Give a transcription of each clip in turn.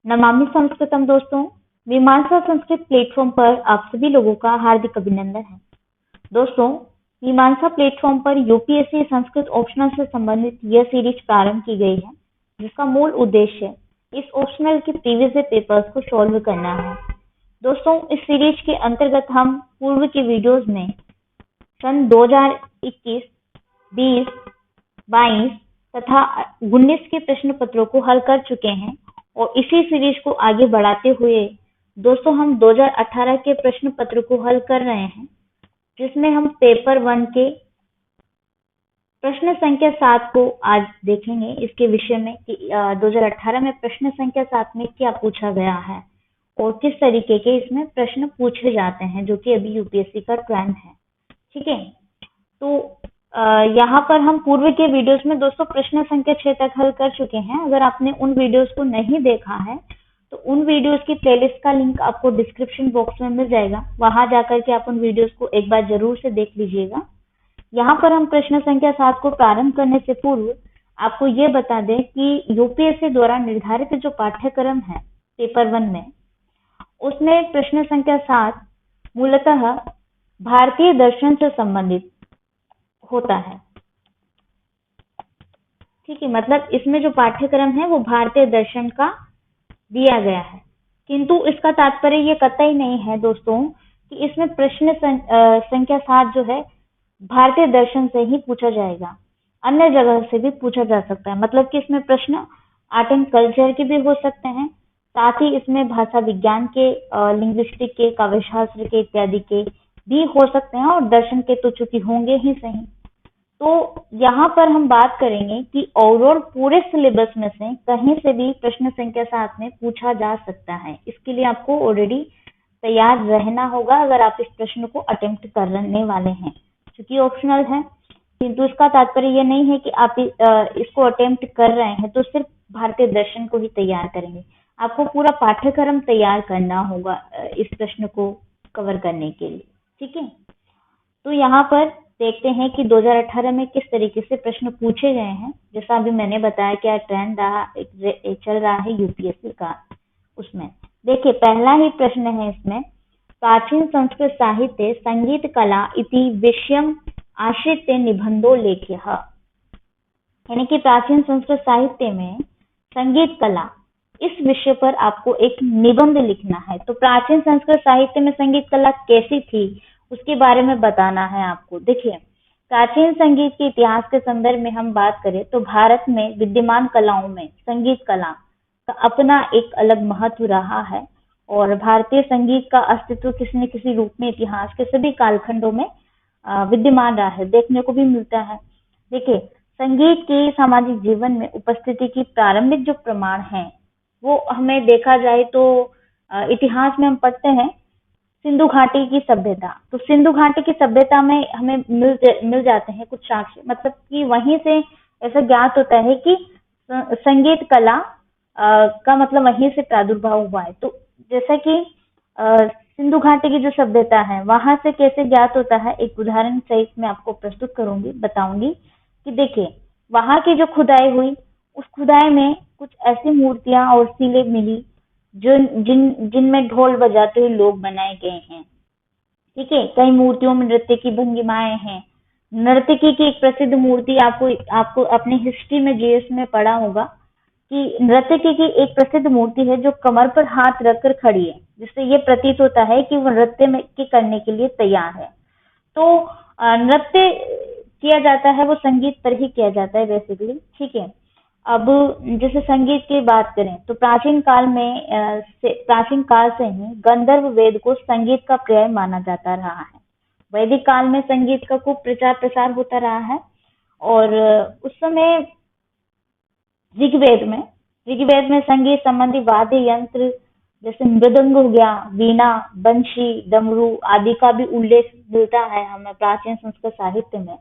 नमामि संस्कृतम दोस्तों, मीमांसा संस्कृत प्लेटफॉर्म पर आप सभी लोगों का हार्दिक अभिनंदन है। दोस्तों, मीमांसा प्लेटफॉर्म पर यूपीएससी संस्कृत ऑप्शनल से संबंधित यह सीरीज प्रारंभ की गई है, जिसका मूल उद्देश्य इस ऑप्शनल के प्रीवियस पेपर्स को सॉल्व करना है। दोस्तों, इस सीरीज के अंतर्गत हम पूर्व के वीडियोस में सन 2021, 20, 22 तथा 19 के प्रश्न पत्रों को हल कर चुके हैं और इसी सीरीज को आगे बढ़ाते हुए दोस्तों हम 2018 के प्रश्न पत्र को हल कर रहे हैं, जिसमें हम पेपर 1 के प्रश्न संख्या 7 को आज देखेंगे। इसके विषय में कि 2018 में प्रश्न संख्या 7 में क्या पूछा गया है और किस तरीके के इसमें प्रश्न पूछे जाते हैं, जो कि अभी यूपीएससी का ट्रेंड है। ठीक है, तो यहाँ पर हम पूर्व के वीडियोस में दोस्तों प्रश्न संख्या 6 तक हल कर चुके हैं। अगर आपने उन वीडियोस को नहीं देखा है तो उन वीडियोस की प्लेलिस्ट का लिंक आपको डिस्क्रिप्शन बॉक्स में मिल जाएगा, वहां जाकर के आप उन वीडियोस को एक बार जरूर से देख लीजिएगा। यहाँ पर हम प्रश्न संख्या 7 को प्रारंभ करने से पूर्व आपको ये बता दें कि यूपीएससी द्वारा निर्धारित जो पाठ्यक्रम है पेपर 1 में, उसमें प्रश्न संख्या 7 मूलतः भारतीय दर्शन से संबंधित होता है। ठीक है, मतलब इसमें जो पाठ्यक्रम है वो भारतीय दर्शन का दिया गया है, किंतु इसका तात्पर्य ये कतई नहीं है दोस्तों कि इसमें प्रश्न संख्या 7 जो है भारतीय दर्शन से ही पूछा जाएगा, अन्य जगह से भी पूछा जा सकता है। मतलब कि इसमें प्रश्न आर्ट एंड कल्चर के भी हो सकते हैं, साथ ही इसमें भाषा विज्ञान के, लिंग्विस्टिक के, काव्यशास्त्र के इत्यादि के भी हो सकते हैं, और दर्शन के तो चूंकि होंगे ही सही। तो यहाँ पर हम बात करेंगे कि ओवरऑल पूरे सिलेबस में से कहीं से भी प्रश्न संख्या 7 में पूछा जा सकता है। इसके लिए आपको ऑलरेडी तैयार रहना होगा अगर आप इस प्रश्न को अटेम्प्ट करने वाले हैं। क्योंकि ऑप्शनल है, किंतु इसका तात्पर्य ये नहीं है कि आप इसको अटेम्प्ट कर रहे हैं तो सिर्फ भारतीय दर्शन को ही तैयार करेंगे। आपको पूरा पाठ्यक्रम तैयार करना होगा इस प्रश्न को कवर करने के लिए। ठीक है, तो यहाँ पर देखते हैं कि 2018 में किस तरीके से प्रश्न पूछे गए हैं। जैसा अभी मैंने बताया क्या ट्रेंड रहा, चल रहा है यूपीएससी का। उसमें देखिए पहला ही प्रश्न है इसमें, प्राचीन संस्कृत साहित्य संगीत कला इति विषयम आश्रित्य निबंधो लेख्यः। यानी कि प्राचीन संस्कृत साहित्य में संगीत कला इस विषय पर आपको एक निबंध लिखना है। तो प्राचीन संस्कृत साहित्य में संगीत कला कैसी थी उसके बारे में बताना है आपको। देखिए, प्राचीन संगीत के इतिहास के संदर्भ में हम बात करें तो भारत में विद्यमान कलाओं में संगीत कला का अपना एक अलग महत्व रहा है, और भारतीय संगीत का अस्तित्व किसी न किसी रूप में इतिहास के सभी कालखंडों में विद्यमान रहा है, देखने को भी मिलता है। देखिए, संगीत की सामाजिक जीवन में उपस्थिति की प्रारंभिक जो प्रमाण है वो हमें देखा जाए तो इतिहास में हम पढ़ते हैं सिंधु घाटी की सभ्यता। तो सिंधु घाटी की सभ्यता में हमें मिल जाते हैं कुछ साक्ष्य, मतलब कि वहीं से ऐसा ज्ञात होता है कि संगीत कला का मतलब वहीं से प्रादुर्भाव हुआ है। तो जैसा कि सिंधु घाटी की जो सभ्यता है वहां से कैसे ज्ञात होता है, एक उदाहरण सहित मैं आपको प्रस्तुत करूंगी, बताऊंगी कि देखिए वहां की जो खुदाई हुई उस खुदाई में कुछ ऐसी मूर्तियां और शिलें मिली जो जिनमें ढोल बजाते हुए लोग बनाए गए हैं। ठीक है, कई मूर्तियों में नृत्य की भंगिमाएं हैं। नर्तकी की एक प्रसिद्ध मूर्ति आपको अपने हिस्ट्री में जीएस में पढ़ा होगा कि नर्तकी की एक प्रसिद्ध मूर्ति है जो कमर पर हाथ रखकर खड़ी है, जिससे ये प्रतीत होता है कि वो नृत्य में के करने के लिए तैयार है। तो नृत्य किया जाता है वो संगीत पर ही किया जाता है बेसिकली। ठीक है, अब जैसे संगीत की बात करें तो प्राचीन काल से ही गंधर्व वेद को संगीत का पर्याय माना जाता रहा है। वैदिक काल में संगीत का खूब प्रचार प्रसार होता रहा है, और उस समय ऋग्वेद में संगीत संबंधी वाद्य यंत्र जैसे मृदंग हो गया, वीणा, बंशी, डमरू आदि का भी उल्लेख मिलता है हमें प्राचीन संस्कृत साहित्य में।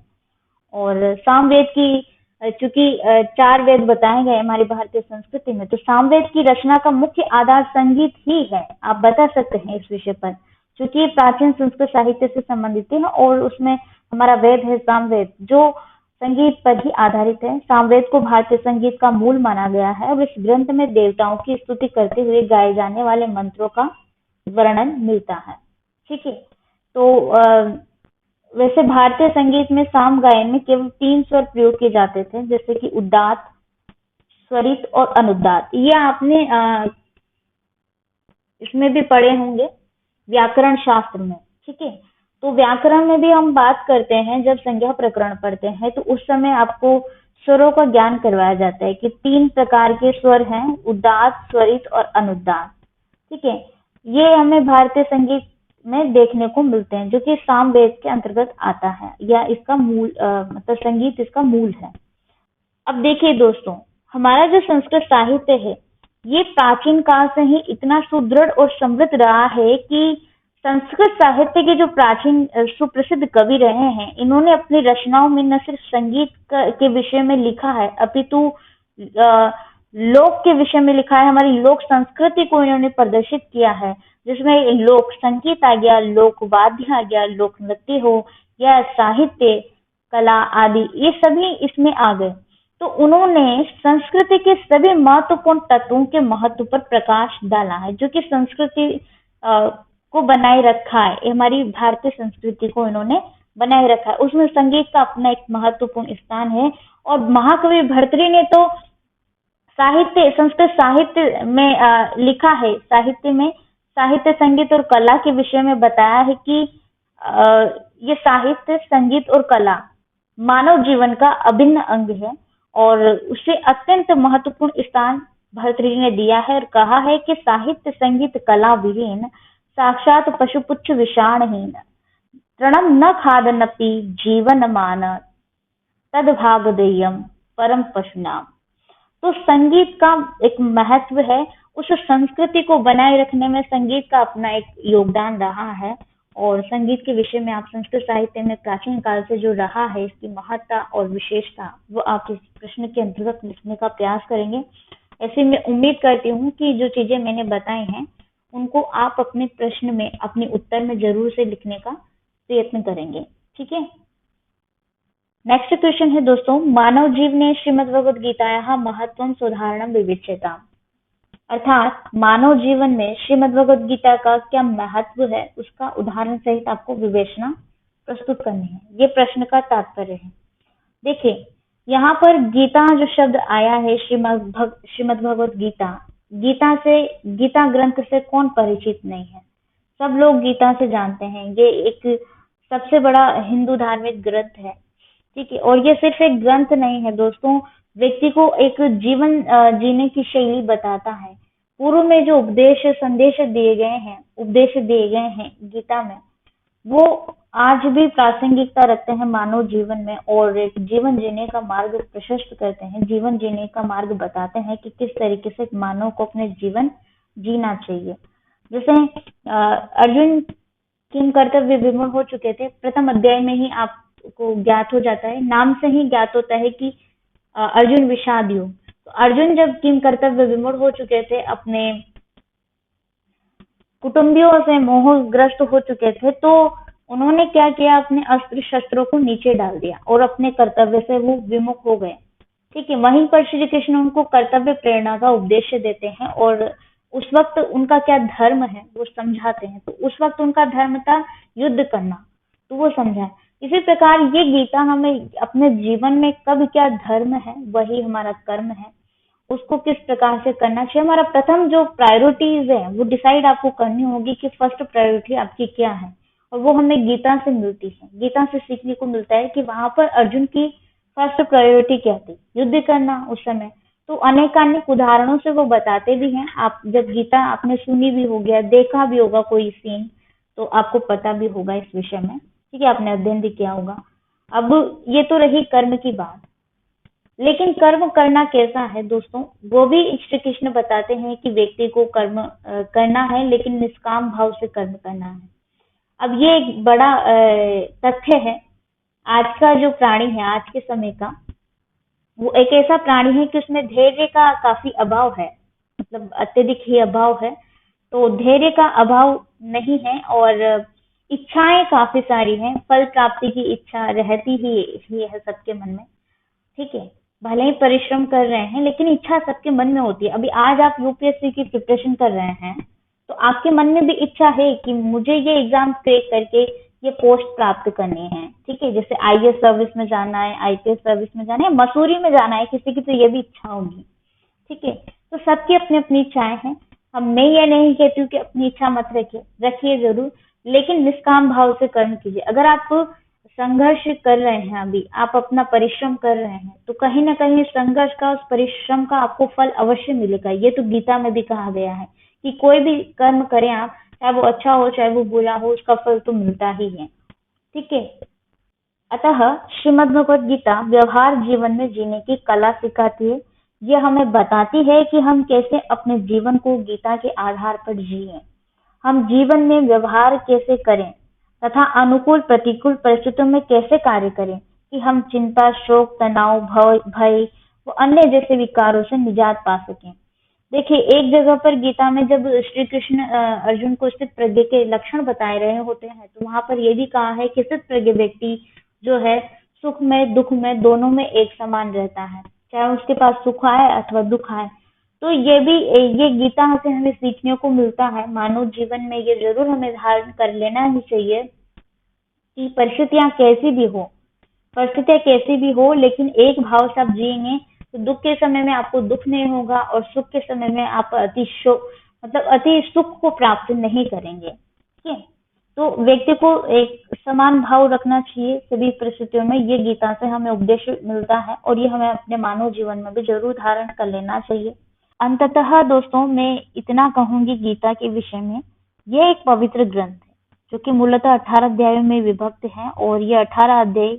और सामवेद की, चूंकि 4 वेद बताए गए हमारी भारतीय संस्कृति में, तो सामवेद की रचना का मुख्य आधार संगीत ही है, आप बता सकते हैं इस विषय पर, क्योंकि प्राचीन संस्कृत साहित्य से संबंधित है और उसमें हमारा वेद है सामवेद, जो संगीत पर ही आधारित है। सामवेद को भारतीय संगीत का मूल माना गया है और इस ग्रंथ में देवताओं की स्तुति करते हुए गाए जाने वाले मंत्रों का वर्णन मिलता है। ठीक है, तो वैसे भारतीय संगीत में साम गायन में केवल 3 स्वर प्रयोग किए जाते थे, जैसे कि उदात्त, स्वरित और अनुदात्त। ये आपने इसमें भी पढ़े होंगे व्याकरण शास्त्र में। ठीक है, तो व्याकरण में भी हम बात करते हैं, जब संज्ञा प्रकरण पढ़ते हैं तो उस समय आपको स्वरों का ज्ञान करवाया जाता है कि 3 प्रकार के स्वर हैं, उदात्त, स्वरित और अनुदात्त। ठीक है, ये हमें भारतीय संगीत में देखने को मिलते हैं, जो कि सामवेद के अंतर्गत आता है, या इसका मूल मतलब संगीत इसका मूल है। अब देखिए दोस्तों, हमारा जो संस्कृत साहित्य है, ये प्राचीन काल से ही इतना सुदृढ़ और समृद्ध रहा है कि संस्कृत साहित्य के जो प्राचीन सुप्रसिद्ध कवि रहे हैं, इन्होंने अपनी रचनाओं में न सिर्फ संगीत के विषय में लिखा है, अपितु लोक के विषय में लिखा है। हमारी लोक संस्कृति को इन्होंने प्रदर्शित किया है, जिसमें लोक संगीत आ गया, लोक वाद्य आ गया, लोक नृत्य हो या साहित्य, कला आदि, ये सभी इसमें आ गए। तो उन्होंने संस्कृति के सभी महत्वपूर्ण तत्वों के महत्व पर प्रकाश डाला है, जो कि संस्कृति को बनाए रखा है। हमारी भारतीय संस्कृति को इन्होंने बनाए रखा है, उसमें संगीत का अपना एक महत्वपूर्ण स्थान है। और महाकवि भर्तृहरि ने तो साहित्य, संस्कृत साहित्य में लिखा है, साहित्य में साहित्य, संगीत और कला के विषय में बताया है कि ये साहित्य, संगीत और कला मानव जीवन का अभिन्न अंग है और उसे अत्यंत महत्वपूर्ण स्थान भर्तृहरि ने दिया है और कहा है कि साहित्य, संगीत, कला विहीन साक्षात पशुपुच्छ विषाणहीन, तृणम न खादनपि जीवन मान, तद्भागधेयम् परम पशुनाम। तो संगीत का एक महत्व है, उस संस्कृति को बनाए रखने में संगीत का अपना एक योगदान रहा है। और संगीत के विषय में आप संस्कृत साहित्य में प्राचीन काल से जो रहा है, इसकी महत्ता और विशेषता, वो आप इस प्रश्न के अंतर्गत लिखने का प्रयास करेंगे। ऐसे मैं उम्मीद करती हूँ कि जो चीजें मैंने बताई हैं, उनको आप अपने प्रश्न में, अपने उत्तर में जरूर से लिखने का प्रयत्न करेंगे। ठीक है, नेक्स्ट क्वेश्चन है दोस्तों, मानव जीवने श्रीमद्भगवद्गीतायाः महत्वं सोदाहरणं विविच्यताम्। अर्थात मानव जीवन में श्रीमद्भगवद्गीता का क्या महत्व है, उसका उदाहरण सहित आपको विवेचना प्रस्तुत करनी है। ये प्रश्न का तात्पर्य है। देखिए, यहाँ पर गीता जो शब्द आया है, श्रीमद्भगवद्गीता, गीता से, गीता ग्रंथ से कौन परिचित नहीं है? सब लोग गीता से जानते हैं। ये एक सबसे बड़ा हिंदू धार्मिक ग्रंथ है। ठीक है, और ये सिर्फ एक ग्रंथ नहीं है दोस्तों, व्यक्ति को एक जीवन जीने की शैली बताता है। पूर्व में जो उपदेश संदेश दिए गए हैं गीता में, वो आज भी प्रासंगिकता रखते हैं मानव जीवन में, और एक जीवन जीने का मार्ग प्रशस्त करते हैं, जीवन जीने का मार्ग बताते हैं कि किस तरीके से मानव को अपने जीवन जीना चाहिए। जैसे अर्जुन किम कर्तव्य विमूढ़ हो चुके थे, प्रथम अध्याय में ही आपको ज्ञात हो जाता है, नाम से ही ज्ञात होता है कि अर्जुन विषाद योग। तो अर्जुन जब किम कर्तव्य विमूढ़ हो चुके थे, अपने कुटुंबियों से मोहग्रस्त हो चुके थे, तो उन्होंने क्या किया, अपने अस्त्र शस्त्रों को नीचे डाल दिया और अपने कर्तव्य से वो विमुख हो गए। ठीक है, वहीं पर श्री कृष्ण उनको कर्तव्य प्रेरणा का उपदेश देते हैं और उस वक्त उनका क्या धर्म है वो समझाते हैं। तो उस वक्त उनका धर्म था युद्ध करना, तो वो समझाए। इसी प्रकार ये गीता हमें अपने जीवन में कब क्या धर्म है, वही हमारा कर्म है, उसको किस प्रकार से करना चाहिए। हमारा प्रथम जो प्रायोरिटीज है वो डिसाइड आपको करनी होगी कि फर्स्ट प्रायोरिटी आपकी क्या है, और वो हमें गीता से मिलती है। गीता से सीखने को मिलता है कि वहां पर अर्जुन की फर्स्ट प्रायोरिटी क्या थी, युद्ध करना उस समय। तो अनेकानेक उदाहरणों से वो बताते भी हैं। आप जब गीता आपने सुनी भी होगी, देखा भी होगा कोई सीन, तो आपको पता भी होगा इस विषय में। ठीक है, आपने अध्ययन भी किया होगा। अब ये तो रही कर्म की बात, लेकिन कर्म करना कैसा है दोस्तों, वो भी श्री कृष्ण बताते हैं कि व्यक्ति को कर्म करना है, लेकिन निष्काम भाव से कर्म करना है। अब ये एक बड़ा तथ्य है। आज का जो प्राणी है, आज के समय का, वो एक ऐसा प्राणी है कि उसमें धैर्य का काफी अभाव है, मतलब अत्यधिक ही अभाव है। तो धैर्य का अभाव नहीं है, और इच्छाएं काफी सारी हैं, फल प्राप्ति की इच्छा रहती ही है सबके मन में। ठीक है, भले ही परिश्रम कर रहे हैं लेकिन इच्छा सबके मन में होती है। अभी आज आप यूपीएससी की प्रिपरेशन कर रहे हैं तो आपके मन में भी इच्छा है कि मुझे ये एग्जाम क्रैक करके ये पोस्ट प्राप्त करनी है। ठीक है, जैसे आईएएस सर्विस में जाना है, आईपीएस सर्विस में जाना है, मसूरी में जाना है, किसी की तो ये भी इच्छा होगी। ठीक है, तो सबकी अपनी अपनी इच्छाएं हैं। अब मैं ये नहीं कहती हूँ कि अपनी इच्छा मत रखिए, रखिए जरूर, लेकिन निष्काम भाव से कर्म कीजिए। अगर आप संघर्ष कर रहे हैं, अभी आप अपना परिश्रम कर रहे हैं, तो कहीं ना कहीं संघर्ष का, उस परिश्रम का आपको फल अवश्य मिलेगा। ये तो गीता में भी कहा गया है कि कोई भी कर्म करें आप, चाहे वो अच्छा हो चाहे वो बुरा हो, उसका फल तो मिलता ही है। ठीक है, अतः श्रीमद् भगवत गीता व्यवहार जीवन में जीने की कला सिखाती है। ये हमें बताती है कि हम कैसे अपने जीवन को गीता के आधार पर जिए, हम जीवन में व्यवहार कैसे करें तथा अनुकूल प्रतिकूल परिस्थितियों में कैसे कार्य करें कि हम चिंता, शोक, तनाव, भय व अन्य जैसे विकारों से निजात पा सकें। देखिए, एक जगह पर गीता में जब श्री कृष्ण अर्जुन को स्थित प्रज्ञ के लक्षण बताए रहे होते हैं, तो वहां पर ये भी कहा है कि स्थित प्रज्ञ व्यक्ति जो है सुख में दुख में दोनों में एक समान रहता है, चाहे उसके पास सुख आए अथवा दुख आए। तो ये गीता से हमें सीखने को मिलता है। मानव जीवन में ये जरूर हमें धारण कर लेना ही चाहिए कि परिस्थितियां कैसी भी हो, लेकिन एक भाव से आप जिएंगे तो दुख के समय में आपको दुख नहीं होगा और सुख के समय में आप अति सुख को प्राप्त नहीं करेंगे। ठीक है, तो व्यक्ति को एक समान भाव रखना चाहिए सभी परिस्थितियों में। ये गीता से हमें उपदेश मिलता है और ये हमें अपने मानव जीवन में भी जरूर धारण कर लेना चाहिए। अंततः दोस्तों, मैं इतना कहूंगी गीता के विषय में, यह एक पवित्र ग्रंथ है जो कि मूलतः 18 अध्यायों में विभक्त है और ये 18 अध्याय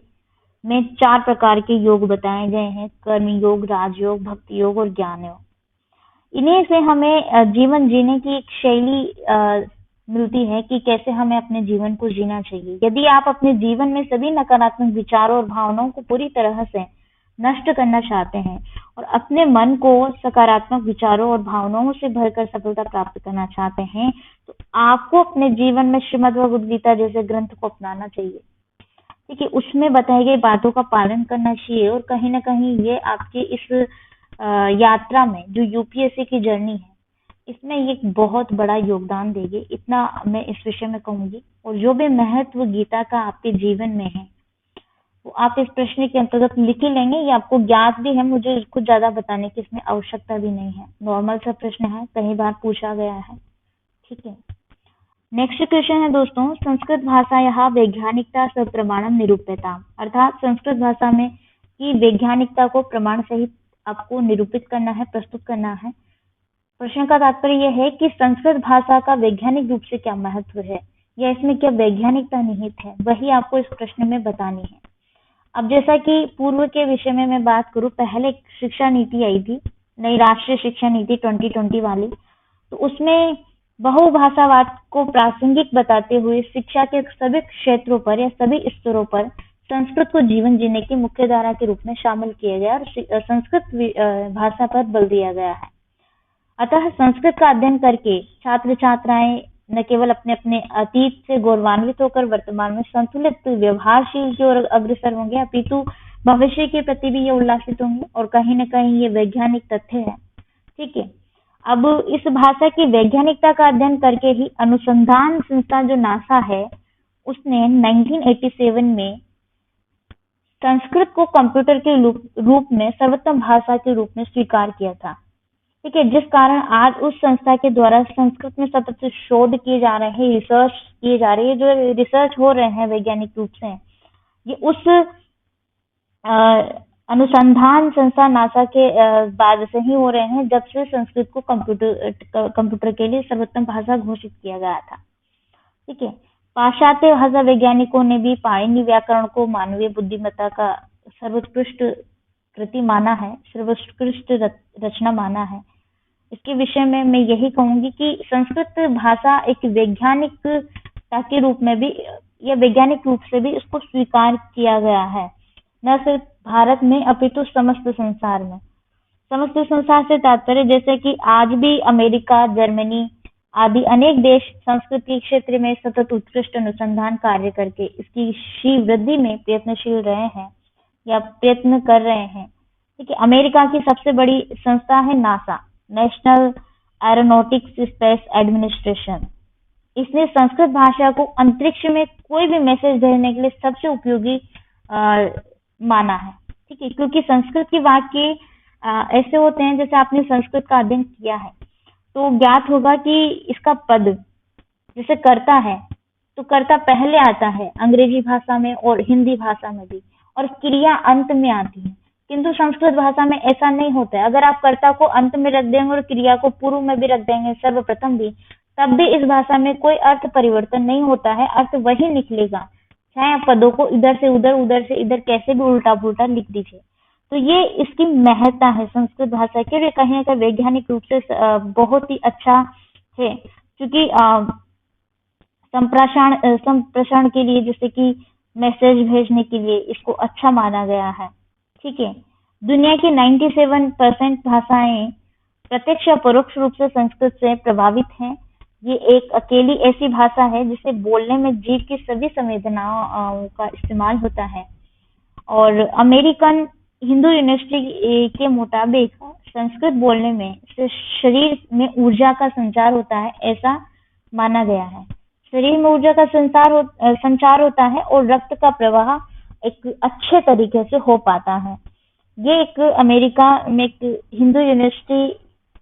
में 4 प्रकार के योग बताए गए हैं: कर्म योग, राजयोग, भक्ति योग और ज्ञान योग। इन्हीं से हमें जीवन जीने की एक शैली मिलती है कि कैसे हमें अपने जीवन को जीना चाहिए। यदि आप अपने जीवन में सभी नकारात्मक विचारों और भावनाओं को पूरी तरह से नष्ट करना चाहते हैं और अपने मन को सकारात्मक विचारों और भावनाओं से भरकर सफलता प्राप्त करना चाहते हैं, तो आपको अपने जीवन में श्रीमद् भगवद गीता जैसे ग्रंथ को अपनाना चाहिए। ठीक है, उसमें बताई गई बातों का पालन करना चाहिए और कहीं ना कहीं ये आपकी इस यात्रा में, जो यूपीएससी की जर्नी है, इसमें ये बहुत बड़ा योगदान देगी। इतना मैं इस विषय में कहूंगी। और जो भी महत्व गीता का आपके जीवन में है वो आप इस प्रश्न के अंतर्गत लिख ही लेंगे। ये आपको ज्ञात भी है, मुझे कुछ ज्यादा बताने की इसमें आवश्यकता भी नहीं है। नॉर्मल सा प्रश्न है, कई बार पूछा गया है। ठीक है, नेक्स्ट क्वेश्चन है दोस्तों, संस्कृत भाषायाः वैज्ञानिकता सप्रमाणम निरूप्यता, अर्थात संस्कृत भाषा में की वैज्ञानिकता को प्रमाण सहित आपको निरूपित करना है, प्रस्तुत करना है। प्रश्न का तात्पर्य यह है कि संस्कृत भाषा का वैज्ञानिक रूप से क्या महत्व है या इसमें क्या वैज्ञानिकता निहित है, वही आपको इस प्रश्न में बतानी है। अब जैसा कि पूर्व के विषय में मैं बात करूं, पहले शिक्षा नीति आई थी, नई राष्ट्रीय शिक्षा नीति 2020 वाली, तो उसमें बहुभाषावाद को प्रासंगिक बताते हुए शिक्षा के सभी क्षेत्रों पर या सभी स्तरों पर संस्कृत को जीवन जीने की मुख्य धारा के रूप में शामिल किया गया और संस्कृत भाषा पर बल दिया गया है। अतः संस्कृत का अध्ययन करके छात्र छात्राएं न केवल अपने अपने अतीत से गौरवान्वित होकर वर्तमान में संतुलित व्यवहारशील की ओर अग्रसर होंगे, अपितु भविष्य के प्रति भी ये उल्लासित होंगे और कहीं न कहीं ये वैज्ञानिक तथ्य है। ठीक है, अब इस भाषा की वैज्ञानिकता का अध्ययन करके ही अनुसंधान संस्थान जो नासा है, उसने 1987 में संस्कृत को कंप्यूटर के रूप में सर्वोत्तम भाषा के रूप में स्वीकार किया था। ठीक है, जिस कारण आज उस संस्था के द्वारा संस्कृत में सतत शोध किए जा रहे हैं, रिसर्च किए जा रही है, जो रिसर्च हो रहे हैं वैज्ञानिक रूप से, ये उस अनुसंधान संस्था नासा के बाद से ही हो रहे हैं, जब से संस्कृत को कंप्यूटर के लिए सर्वोत्तम भाषा घोषित किया गया था। ठीक है, पाश्चात्य भाषा वैज्ञानिकों ने भी पाणिनि व्याकरण को मानवीय बुद्धिमत्ता का सर्वोत्कृष्ट कृति माना है, सर्वोत्कृष्ट रचना माना है। इसके विषय में मैं यही कहूंगी कि संस्कृत भाषा एक वैज्ञानिकता के रूप में भी या वैज्ञानिक रूप से भी इसको स्वीकार किया गया है, न सिर्फ भारत में अपितु समस्त संसार में। समस्त संसार से तात्पर्य जैसे कि आज भी अमेरिका, जर्मनी, आदि अनेक देश संस्कृत के क्षेत्र में सतत उत्कृष्ट अनुसंधान कार्य करके इसकी शीघ्र वृद्धि में प्रयत्नशील रहे हैं या प्रयत्न कर रहे हैं। ठीक है, अमेरिका की सबसे बड़ी संस्था है NASA, national aeronautics space administration. इसने संस्कृत भाषा को अंतरिक्ष में कोई भी मैसेज भेजने के लिए सबसे उपयोगी माना है। ठीक है, क्योंकि संस्कृत के वाक्य ऐसे होते हैं, जैसे आपने संस्कृत का अध्ययन किया है तो ज्ञात होगा कि इसका पद जैसे कर्ता है तो कर्ता पहले आता है अंग्रेजी भाषा में और हिंदी भाषा में भी, और क्रिया अंत में आती है। किंतु संस्कृत भाषा में ऐसा नहीं होता है। अगर आप कर्ता को अंत में रख देंगे और क्रिया को पूर्व में भी रख देंगे, सर्वप्रथम भी, तब भी इस भाषा में कोई अर्थ परिवर्तन नहीं होता है, अर्थ वही निकलेगा, चाहे आप पदों को इधर से उधर, उधर से इधर कैसे भी उल्टा पुल्टा लिख दीजिए। तो ये इसकी महत्ता है संस्कृत भाषा की, और ये कहीं ना कहीं वैज्ञानिक रूप से बहुत ही अच्छा है, क्योंकि संप्रेषण के लिए, जैसे कि मैसेज भेजने के लिए इसको अच्छा माना गया है। ठीक है, दुनिया की 97% भाषाएं प्रत्यक्ष या परोक्ष रूप से संस्कृत से प्रभावित हैं। ये एक अकेली ऐसी भाषा है जिसे बोलने में जीव की सभी संवेदनाओं का इस्तेमाल होता है। और अमेरिकन हिंदू यूनिवर्सिटी के मुताबिक संस्कृत बोलने में से शरीर में ऊर्जा का संचार होता है, ऐसा माना गया है। शरीर में ऊर्जा का संचार होता है और रक्त का प्रवाह एक अच्छे तरीके से हो पाता है। ये एक अमेरिका में एक हिंदू यूनिवर्सिटी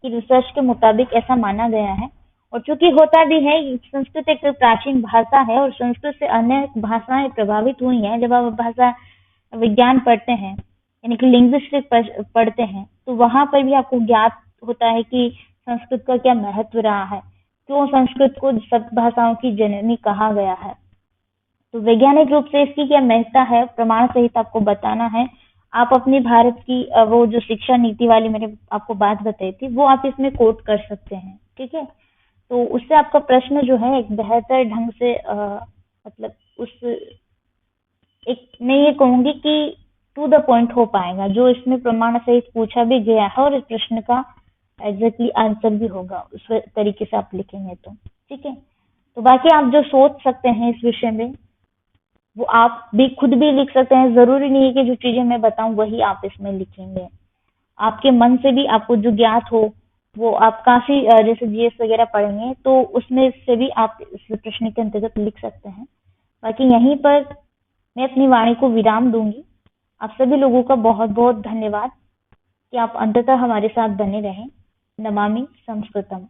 की रिसर्च के मुताबिक ऐसा माना गया है। और चूंकि होता भी है, संस्कृत एक प्राचीन भाषा है और संस्कृत से अन्य भाषाएं प्रभावित हुई हैं। जब आप भाषा विज्ञान पढ़ते हैं, यानी कि लिंग्विस्टिक पढ़ते हैं, तो वहां पर भी आपको ज्ञात होता है कि संस्कृत का क्या महत्व रहा है, क्यों संस्कृत को सब भाषाओं की जननी कहा गया है। तो वैज्ञानिक रूप से इसकी क्या महत्ता है, प्रमाण सहित आपको बताना है। आप अपनी भारत की वो जो शिक्षा नीति वाली मैंने आपको बात बताई थी, वो आप इसमें कोट कर सकते हैं। ठीक है, तो उससे आपका प्रश्न जो है एक बेहतर ढंग से मतलब उस एक मैं ये कहूंगी कि टू द पॉइंट हो पाएगा, जो इसमें प्रमाण सहित पूछा भी गया है, और इस प्रश्न का एग्जैक्टली आंसर भी होगा उस तरीके से आप लिखेंगे तो। ठीक है, तो बाकी आप जो सोच सकते हैं इस विषय में, वो आप भी खुद भी लिख सकते हैं। जरूरी नहीं है कि जो चीजें मैं बताऊं वही आप इसमें लिखेंगे। आपके मन से भी आपको जो ज्ञात हो वो आप काफी जैसे जीएस वगैरह पढ़ेंगे तो उसमें से भी आप इस प्रश्न के अंतर्गत लिख सकते हैं। बाकी यहीं पर मैं अपनी वाणी को विराम दूंगी। आप सभी लोगों का बहुत बहुत धन्यवाद कि आप अंततः हमारे साथ बने रहें। नमामि संस्कृतम।